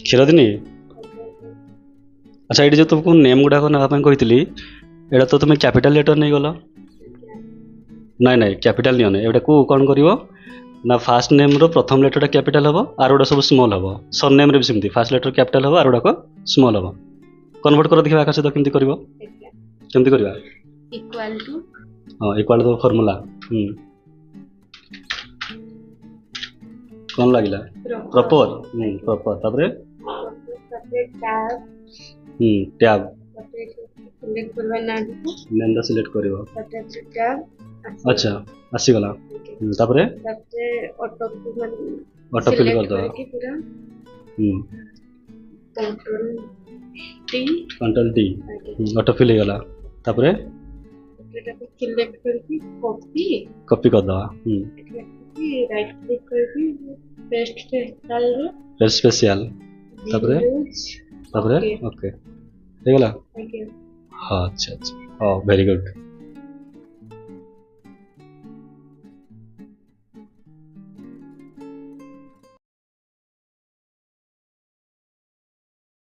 କ୍ଷୀରଦିନୀ। ଆଚ୍ଛା ଏଇଠି ଯେଉଁ ତୁମକୁ ନେମ୍ ଗୁଡ଼ାକ ନେବା ପାଇଁ କହିଥିଲି ଏଇଟା ତ ତୁମେ କ୍ୟାପିଟାଲ ଲେଟର୍ ନେଇଗଲ। ନାଇଁ ନାଇଁ କ୍ୟାପିଟାଲ ନିଅନି, ଏଇଟାକୁ କ'ଣ କରିବ ନା ଫାଷ୍ଟ ନେମ୍ର ପ୍ରଥମ ଲେଟରଟା କ୍ୟାପିଟାଲ ହେବ, ଆର ଗୁଡ଼ା ସବୁ ସ୍ମଲ୍ ହେବ। ସରନେମ୍ରେ ବି ସେମିତି ଫାଷ୍ଟ ଲେଟର କ୍ୟାପିଟାଲ ହେବ, ଆର ଗୁଡ଼ାକ ସ୍ମଲ୍ ହେବ। କନଭର୍ଟ କର ଦେଖିବା ଆକାଶ ସହିତ କେମିତି କରିବ, କେମିତି କରିବା? ଇକ୍ୱାଲ ଟୁ ହଁ ଇକ୍ୱାଲ ଟୁ ଫର୍ମୁଲା। କ'ଣ ଲାଗିଲା? ପ୍ରପର। ପ୍ରପର। ତାପରେ ଟ୍ୟାବ୍ ନେମ୍ଟା ସିଲେକ୍ଟ କରିବ। ଆଚ୍ଛା ଆସିଗଲା। ତାପରେ ଅଟୋ ଫିଲ୍ କରିଦେବା। କଣ୍ଟ୍ରୋଲ ଟି ଅଟୋ ଫିଲ୍ ହେଇଗଲା। ତାପରେ କପି କରିଦେବା। पेस्ट स्पेशल तापरे तापरे ओके ହେଇଗଲା। हाँ अच्छा अच्छा हाँ वेरी गुड।